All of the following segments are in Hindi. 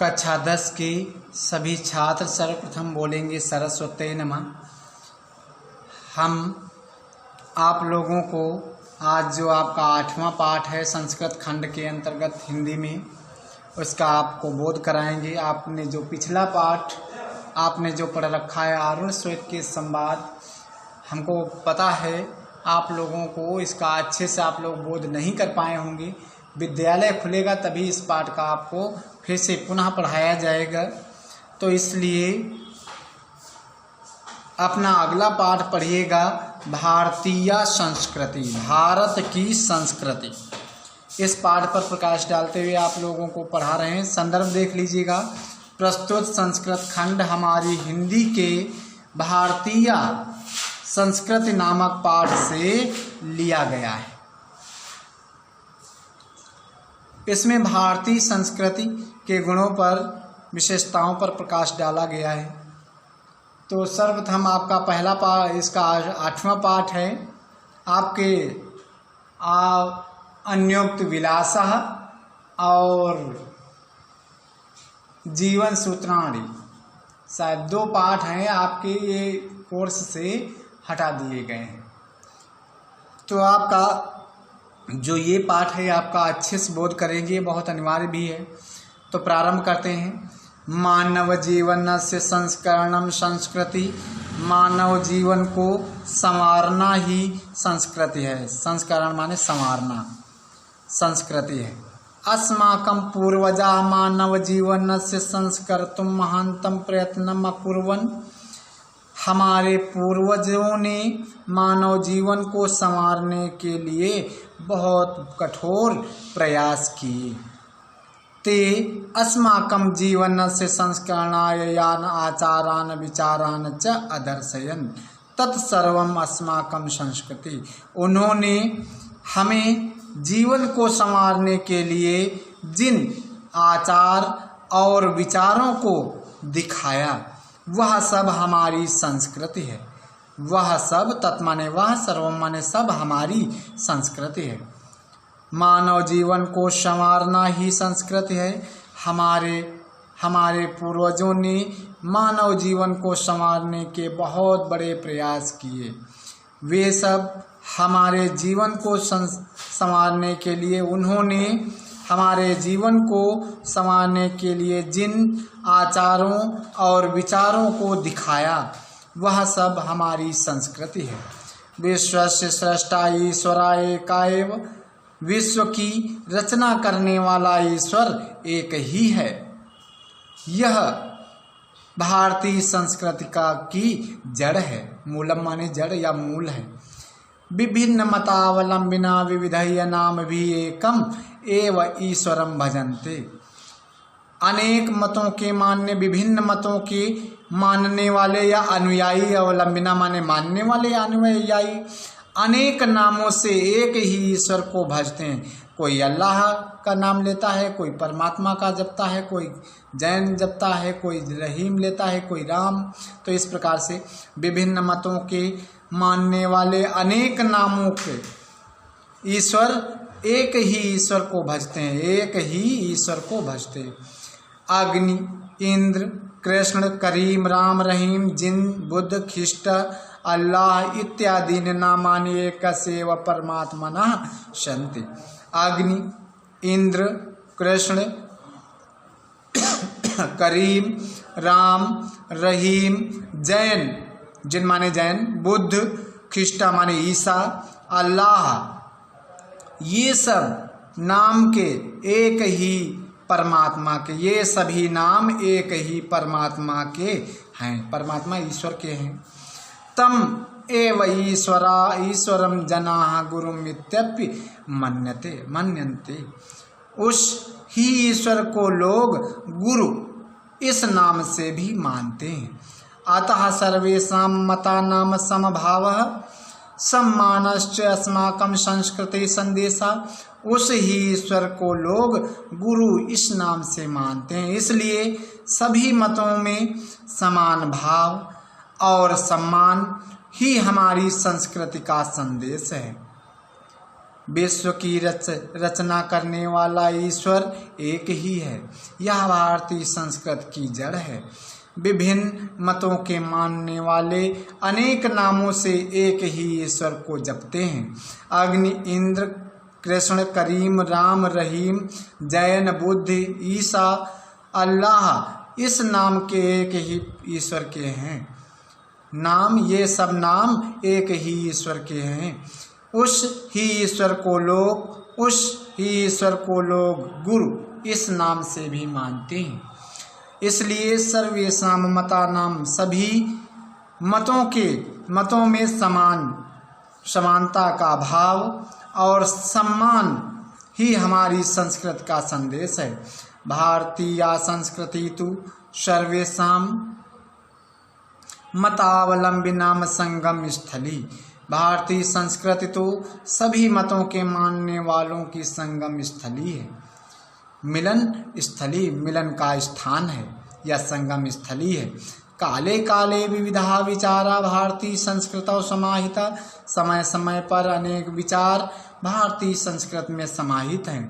कक्षा 10 के सभी छात्र सर्वप्रथम बोलेंगे सरस्वती नमः। हम आप लोगों को आज जो आपका 8वां पाठ है संस्कृत खंड के अंतर्गत हिंदी में, उसका आपको बोध कराएंगे। आपने जो पिछला पाठ आपने जो पढ़ रखा है अरुण श्वेत के संवाद, हमको पता है आप लोगों को इसका अच्छे से आप लोग बोध नहीं कर पाए होंगे। विद्यालय खुलेगा तभी इस पाठ का आपको फिर से पुनः पढ़ाया जाएगा। तो इसलिए अपना अगला पाठ पढ़िएगा, भारतीय संस्कृति, भारत की संस्कृति। इस पाठ पर प्रकाश डालते हुए आप लोगों को पढ़ा रहे हैं। संदर्भ देख लीजिएगा। प्रस्तुत संस्कृत खंड हमारी हिंदी के भारतीय संस्कृति नामक पाठ से लिया गया है। इसमें भारतीय संस्कृति के गुणों पर, विशेषताओं पर प्रकाश डाला गया है। तो सर्वप्रथम आपका पहला पाठ, इसका 8वां पाठ है आपके अन्योक्त विलासः और जीवन सूत्राणि। शायद 2 पाठ हैं आपके, ये कोर्स से हटा दिए गए हैं। तो आपका जो ये पाठ है आपका अच्छे से बोध करेंगे, बहुत अनिवार्य भी है। तो प्रारंभ करते हैं। मानव जीवन से संस्करणम संस्कृति, मानव जीवन को संवारना ही संस्कृति है। संस्करण माने संवारना, संस्कृति है। अस्माकं पूर्वजा मानव जीवन से संस्कर्तुं महान्तम प्रयत्नम अकुर्वन्। हमारे पूर्वजों ने मानव जीवन को संवारने के लिए बहुत कठोर प्रयास किए। ते अस्माकं जीवन से संस्करणाय यान आचारान विचारान च अदर्शयन् तत्सर्वम् अस्माकं संस्कृति। उन्होंने हमें जीवन को संवारने के लिए जिन आचार और विचारों को दिखाया वह सब हमारी संस्कृति है। वह सब, तत् माने वह, सर्वम माने सब, हमारी संस्कृति है। मानव जीवन को संवारना ही संस्कृति है। हमारे पूर्वजों ने मानव जीवन को संवारने के बहुत बड़े प्रयास किए। वे सब हमारे जीवन को संवारने के लिए, उन्होंने हमारे जीवन को संवारने के लिए जिन आचारों और विचारों को दिखाया वह सब हमारी संस्कृति है। विश्वस्य स्रष्टा ईश्वरा एकाएव, विश्व की रचना करने वाला ईश्वर एक ही है। यह भारतीय संस्कृति का की जड़ है। मूलम माने जड़ या मूल है। विभिन्न मतावलंबिना विविधय नाम भी एकम एव ईश्वरम भजन्ते। अनेक मतों के मानने, विभिन्न मतों के मानने वाले या अनुयायी, अवलंबिना माने मानने वाले या अनुयायी, अनेक नामों से एक ही ईश्वर को भजते हैं। कोई अल्लाह का नाम लेता है, कोई परमात्मा का जपता है, कोई जैन जपता है, कोई रहीम लेता है, कोई राम। तो इस प्रकार से विभिन्न मतों के मानने वाले अनेक नामों के ईश्वर एक ही ईश्वर को भजते हैं, एक ही ईश्वर को भजते हैं। अग्नि, इंद्र, कृष्ण, करीम, राम, रहीम, जिन, बुद्ध, ख्रिस्ट, अल्लाह इत्यादि नामानि एकस्यैव परमात्मनः सन्ति। अग्नि, इंद्र, कृष्ण, करीम, राम, रहीम, जैन, जिन माने जैन, बुद्ध, ख्रिस्ट माने ईसा, अल्लाह, ये सब नाम के एक ही परमात्मा के, ये सभी नाम एक ही परमात्मा के हैं, परमात्मा ईश्वर के हैं। तम एव ईश्वरम जनाः गुरुम इत्यपि मन्यन्ते। उस ही ईश्वर को लोग गुरु इस नाम से भी मानते हैं। अतः सर्वेषां मतानां समभावः सम्मानश्च अस्माकं संस्कृति संदेशा। उस ही ईश्वर को लोग गुरु इस नाम से मानते हैं, इसलिए सभी मतों में समान भाव और सम्मान ही हमारी संस्कृति का संदेश है। विश्व की रचना करने वाला ईश्वर एक ही है। यह भारतीय संस्कृत की जड़ है। विभिन्न मतों के मानने वाले अनेक नामों से एक ही ईश्वर को जपते हैं। अग्नि, इंद्र, कृष्ण, करीम, राम, रहीम, जैन, बुद्ध, ईसा, अल्लाह इस नाम के एक ही ईश्वर के हैं। ये सब नाम एक ही ईश्वर के हैं। उस ही ईश्वर को लोग गुरु इस नाम से भी मानते हैं। इसलिए सर्वेषां मतानां सभी मतों में समानता का भाव और सम्मान ही हमारी संस्कृत का संदेश है। भारतीय संस्कृति तो सर्वेषां मतावलंबिनां संगम स्थली। भारतीय संस्कृति तो सभी मतों के मानने वालों की संगम स्थली है, मिलन का स्थान है या संगम स्थली है। काले काले विविधा विचारा भारतीय संस्कृतौ समाहिता। समय समय पर अनेक विचार भारतीय संस्कृत में समाहित हैं।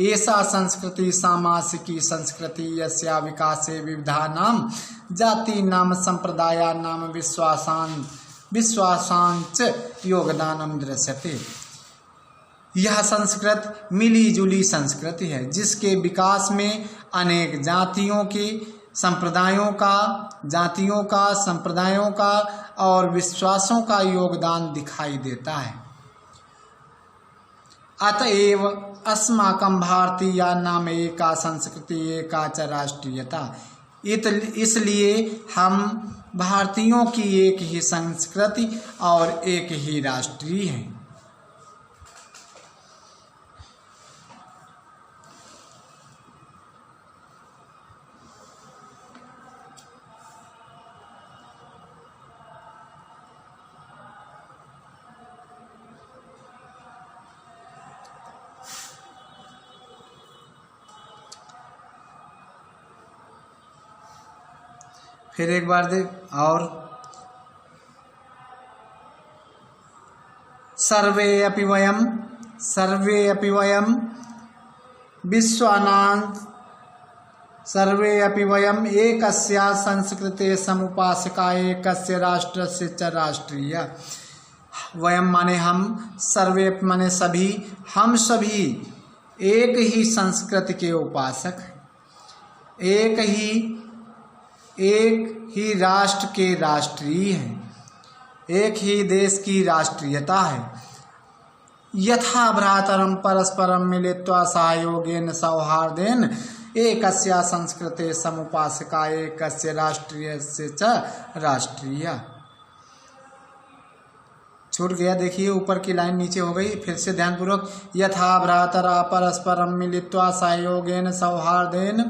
ऐसा संस्कृति सामासिकी संस्कृति यस्या विकासे विविधानां जातीनां संप्रदायानां विश्वासांच योगदानम दृश्यते। यह संस्कृत मिली जुली संस्कृति है जिसके विकास में अनेक जातियों का और विश्वासों का योगदान दिखाई देता है। अतएव अस्माकं भारतीयानाम एका संस्कृति एका च राष्ट्रीयता। इसलिए हम भारतीयों की एक ही संस्कृति और एक ही राष्ट्रीय हैं। फिर एक बार देख और सर्वे अपि वयम् एकस्या संस्कृते समुपासका एकस्य राष्ट्रस्य च राष्ट्रीय। वयम माने हम, सर्वे माने सभी, हम सभी एक ही संस्कृति के उपासक हैं, एक ही राष्ट्र के राष्ट्रीय हैं, एक ही देश की राष्ट्रीयता है। यथा भ्रातरम परस्परम मिलित्वा सहयोगेन सौहार्देन एकस्या संस्कृते समुपासका एकस्य राष्ट्रीयस्य च राष्ट्रीय। छूट गया, देखिए ऊपर की लाइन नीचे हो गई, फिर से ध्यानपूर्वक। यथा भ्रातरा परस्परम मिलित्वा सहयोगेन सौहार्देन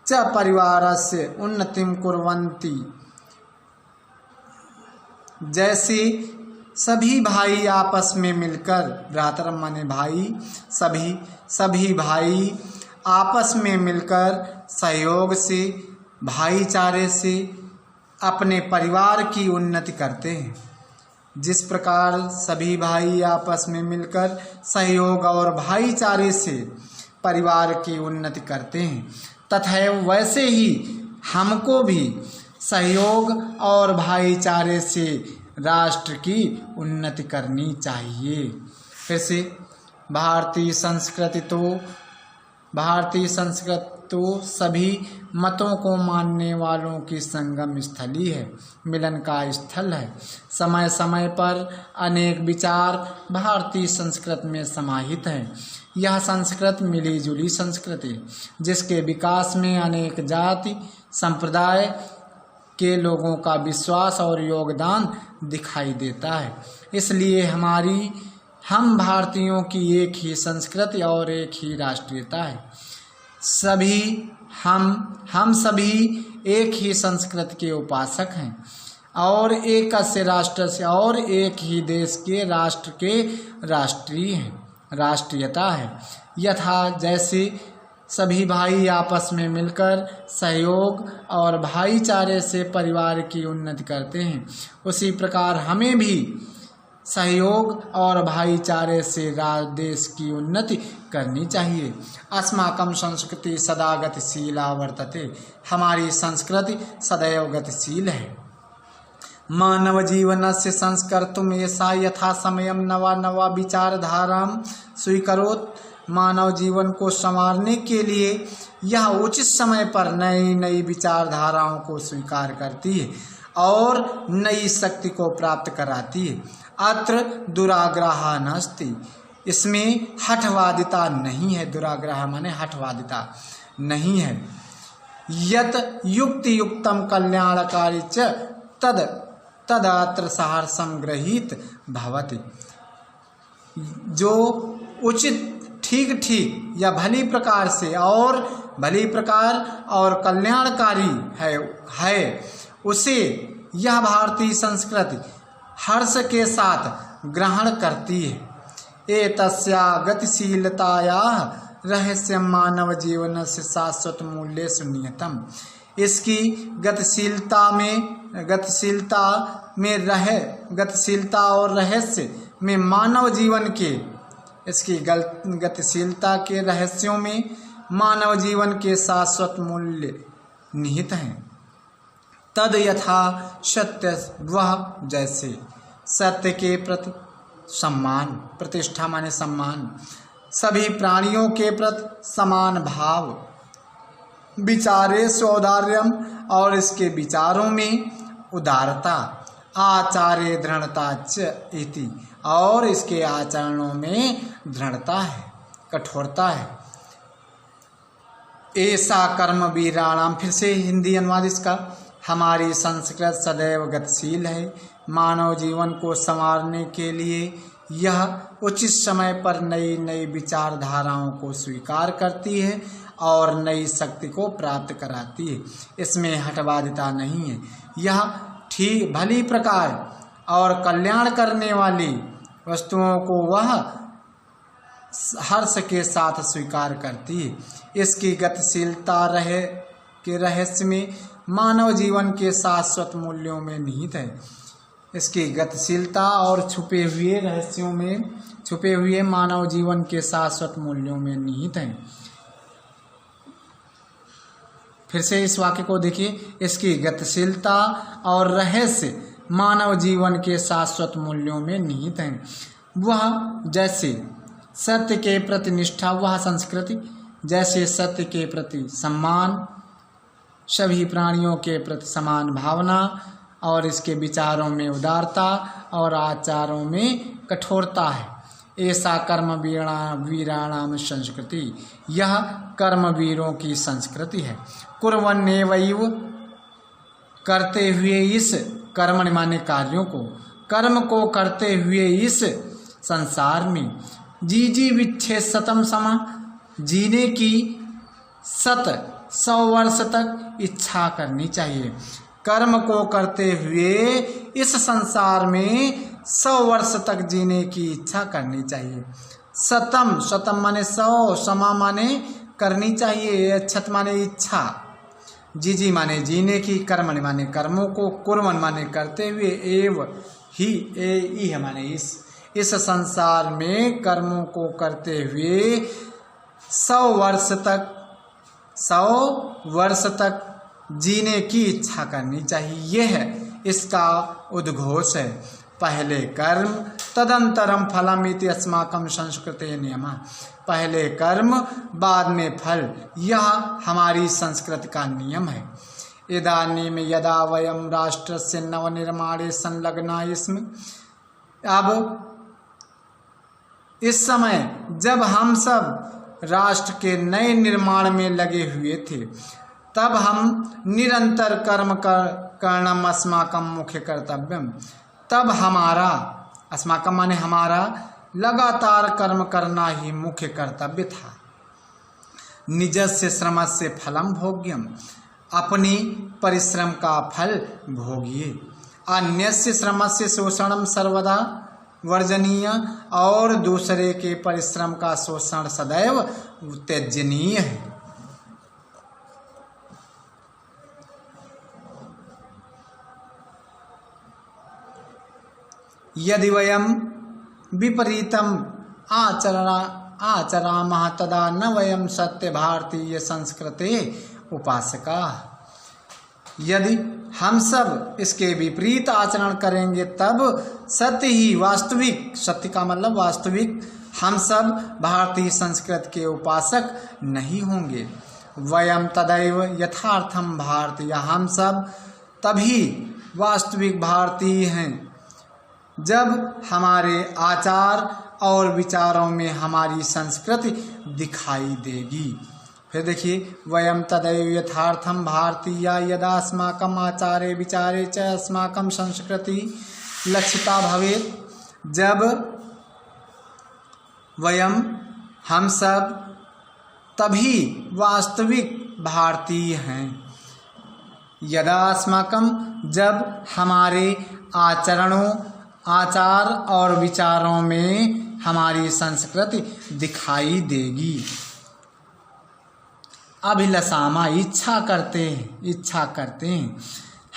च परिवारस्य उन्नतिं कुर्वन्ति। जैसे सभी भाई आपस में मिलकर, भ्रातरम माने भाई, सभी भाई आपस में मिलकर सहयोग से, भाईचारे से अपने परिवार की उन्नति करते हैं। जिस प्रकार सभी भाई आपस में मिलकर सहयोग और भाईचारे से परिवार की उन्नति करते हैं, तथा वैसे ही हमको भी सहयोग और भाईचारे से राष्ट्र की उन्नति करनी चाहिए। फिर से भारतीय संस्कृति तो सभी मतों को मानने वालों की संगम स्थली है, मिलन का स्थल है। समय समय पर अनेक विचार भारतीय संस्कृत में समाहित हैं। यह संस्कृत मिली जुली संस्कृति जिसके विकास में अनेक जाति संप्रदाय के लोगों का विश्वास और योगदान दिखाई देता है। इसलिए हम भारतीयों की एक ही संस्कृति और एक ही राष्ट्रीयता है। हम सभी एक ही संस्कृति के उपासक हैं और एकस्य राष्ट्र से और एक ही देश के राष्ट्र के राष्ट्रीय हैं, राष्ट्रीयता है। यथा जैसे सभी भाई आपस में मिलकर सहयोग और भाईचारे से परिवार की उन्नति करते हैं, उसी प्रकार हमें भी सहयोग और भाईचारे से राज्य देश की उन्नति करनी चाहिए। अस्माकं संस्कृति सदा गतिशीला वर्तते, हमारी संस्कृति सदैव गतिशील है। मानव जीवनस्य संस्कर्तुम् एषा यथा समयं नवा नवा विचारधारां स्वीकरोत्। मानव जीवन को संवारने के लिए यह उचित समय पर नई नई विचारधाराओं को स्वीकार करती है और नई शक्ति को प्राप्त कराती है। अत्र दुराग्रह नास्ति, इसमें हठवादिता नहीं है। दुराग्रह माने हठवादिता नहीं है। यत युक्ति युक्तम कल्याणकारी च तदत्र सहर्षम गृहीत भवति। जो उचित ठीक ठीक या भली प्रकार से और भली प्रकार और कल्याणकारी है उसे यह भारतीय संस्कृति हर्ष के साथ ग्रहण करती है। एतस्या गतिशीलतायाः रहस्यं मानव जीवन से शाश्वत मूल्य सुनियतम। इसकी गतिशीलता और रहस्य में मानव जीवन के इसकी गतिशीलता के रहस्यों में मानव जीवन के शाश्वत मूल्य निहित हैं। तद यथा सत्य, वह जैसे सत्य के प्रति सम्मान, प्रतिष्ठा माने सम्मान, सभी प्राणियों के प्रति समान भाव, विचारे सौदार्यम और इसके विचारों में उदारता, आचार्य दृढ़ता च इति और इसके आचरणों में दृढ़ता है, कठोरता है। ऐसा कर्म वीराणाम, फिर से हिंदी अनुवाद इसका, हमारी संस्कृत सदैव गतिशील है। मानव जीवन को संवारने के लिए यह उचित समय पर नई नई विचारधाराओं को स्वीकार करती है और नई शक्ति को प्राप्त कराती है। इसमें हठवादिता नहीं है। यह ठीक भली प्रकार और कल्याण करने वाली वस्तुओं को वह हर्ष के साथ स्वीकार करती है। इसकी गतिशीलता के रहस्य में मानव जीवन के शाश्वत मूल्यों में निहित है। इसकी गतिशीलता और छुपे हुए रहस्यों में छुपे हुए मानव जीवन के शाश्वत मूल्यों में निहित है। फिर से इस वाक्य को देखिए, इसकी गतिशीलता और रहस्य मानव जीवन के शाश्वत मूल्यों में निहित हैं। वह जैसे सत्य के प्रति निष्ठा, वह संस्कृति जैसे सत्य के प्रति सम्मान, सभी प्राणियों के प्रति समान भावना और इसके विचारों में उदारता और आचारों में कठोरता है। ऐसा कर्म वीराणाम संस्कृति, यह कर्मवीरों की संस्कृति है। कुर्वन्नेवैव, करते हुए इस कर्म माने कार्यों को, कर्म को करते हुए इस संसार में जीजी विच्छे शतम समा, जीने की 100 वर्ष तक इच्छा करनी चाहिए। कर्म को करते हुए इस संसार में 100 वर्ष तक जीने की इच्छा करनी चाहिए। शतम माने 100, समा माने करनी चाहिए, छत माने इच्छा, जीजी माने जीने की, कर्म माने कर्मों को, कुर्मन माने करते हुए, एव ही माने इस संसार में कर्मों को करते हुए 100 वर्ष तक जीने की इच्छा करनी चाहिए। यह इसका उद्घोष है। पहले कर्म तदंतरम फलम इति अस्माकं संस्कृते नियम, पहले कर्म बाद में फल, यह हमारी संस्कृति का नियम है। इदानीं यदा वयं राष्ट्रस्य नवनिर्माणे संलग्ना स्म, अब इस समय जब हम सब राष्ट्र के नए निर्माण में लगे हुए थे, तब हम निरंतर कर्म करणम अस्माकं मुख्य कर्तव्यम, तब हमारा, अस्माकं माने हमारा, लगातार कर्म करना ही मुख्य कर्तव्य था। निजस्य श्रमस्य फलम भोग्यम, अपनी परिश्रम का फल भोगिए। अन्यस्य श्रमस्य शोषणम सर्वदा वर्जनीय, और दूसरे के परिश्रम का शोषण सदैव त्यजनीय है। यदि वयं विपरीतम आचरामः तदा न वयं सत्य भारतीय संस्कृते उपासका। यदि हम सब इसके विपरीत आचरण करेंगे तब सत्य ही वास्तविक, सत्य का मतलब वास्तविक, हम सब भारतीय संस्कृति के उपासक नहीं होंगे। वयम तदैव यथार्थम भारतीय, हम सब तभी वास्तविक भारतीय हैं जब हमारे आचार और विचारों में हमारी संस्कृति दिखाई देगी। फिर देखिए, वयम तदैव यथार्थम भारतीय यदा अस्माकम आचारे विचारे च अस्माकम संस्कृति लक्षिता भवेत्। जब वयम, हम सब तभी वास्तविक भारतीय हैं। यदा अस्माकम, जब हमारे आचार और विचारों में हमारी संस्कृति दिखाई देगी। अभिलषामा, इच्छा करते हैं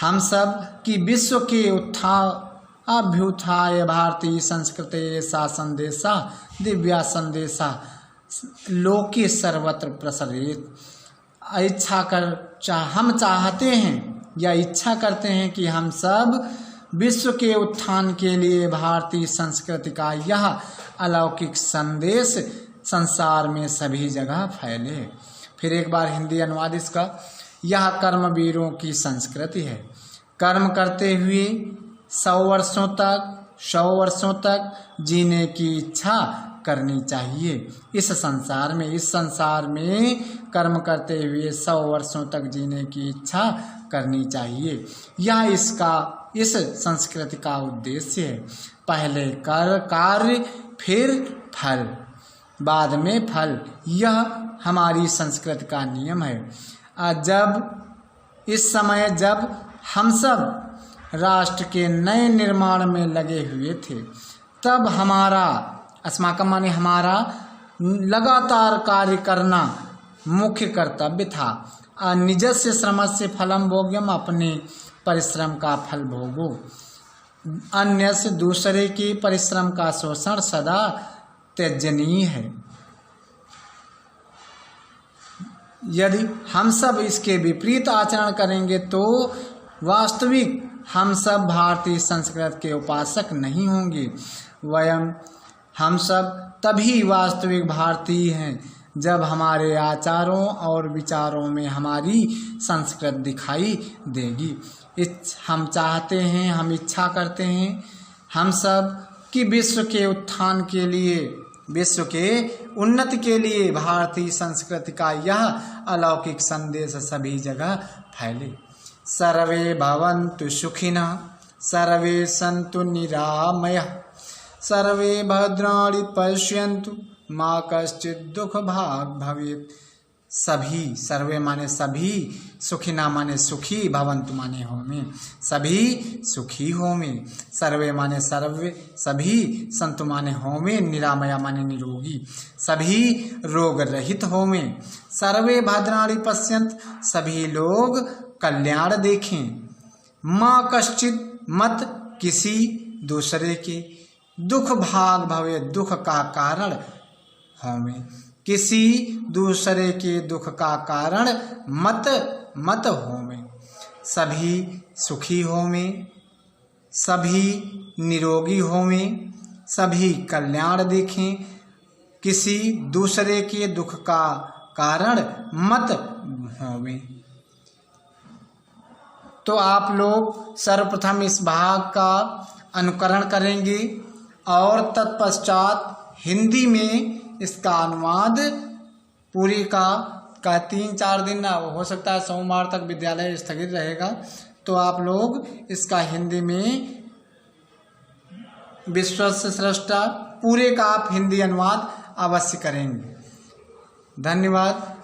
हम सब कि विश्व के अभ्युत्थाय भारतीय संस्कृति सा संदेशा दिव्या संदेशा लोके सर्वत्र प्रसरेत। हम चाहते हैं या इच्छा करते हैं कि हम सब विश्व के उत्थान के लिए भारतीय संस्कृति का यह अलौकिक संदेश संसार में सभी जगह फैले। फिर एक बार हिंदी अनुवाद इसका। यह कर्मवीरों की संस्कृति है। कर्म करते हुए 100 वर्षों तक जीने की इच्छा करनी चाहिए। इस संसार में कर्म करते हुए 100 वर्षों तक जीने की इच्छा करनी चाहिए। यह इस संस्कृति का उद्देश्य है। पहले कार्य फिर फल, बाद में फल, यह हमारी संस्कृति का नियम है। जब हम सब राष्ट्र के नए निर्माण में लगे हुए थे, तब हमारा अस्माकम माने हमारा लगातार कार्य करना मुख्य कर्तव्य था। निजस्य श्रमस्य फलम भोग्यम, अपने परिश्रम का फल भोगो। अन्य से दूसरे के परिश्रम का शोषण सदा त्यजनीय है। यदि हम सब इसके विपरीत आचरण करेंगे तो वास्तविक हम सब भारतीय संस्कृति के उपासक नहीं होंगे। हम सब तभी वास्तविक भारतीय हैं जब हमारे आचारों और विचारों में हमारी संस्कृति दिखाई देगी। हम चाहते हैं, हम इच्छा करते हैं हम सब कि विश्व के उत्थान के लिए, विश्व के उन्नति के लिए भारतीय संस्कृति का यह अलौकिक संदेश सभी जगह फैले। सर्वे भवन्तु सुखिनः, सर्वे सन्तु निरामयः, सर्वे भद्राणि पश्यन्तु मा कश्चित् दुःख भाग् भवेत्। सभी, सर्वे माने सभी, सुखिना माने सुखी, भवन्तु माने होमे, सभी सुखी होमे, सर्वे माने सर्वे, सभी, संतु माने होमे, निरामया माने निरोगी, सभी रोग रहित होमे, सर्वे भद्राणि पश्यन्त, सभी लोग कल्याण देखें, माँ कश्चित, मत किसी दूसरे के, दुख भाग भवे, दुख का कारण होमे, किसी दूसरे के दुख का कारण मत होमे, सभी सुखी होमे, सभी निरोगी होमे, सभी कल्याण देखें, किसी दूसरे के दुख का कारण मत होमे। तो आप लोग सर्वप्रथम इस भाग का अनुकरण करेंगे और तत्पश्चात हिंदी में इसका अनुवाद पूरी का 3-4 दिन हो सकता है, सोमवार तक विद्यालय स्थगित रहेगा, तो आप लोग इसका हिंदी में विश्वस्य स्रष्टा पूरे का आप हिंदी अनुवाद अवश्य करेंगे। धन्यवाद।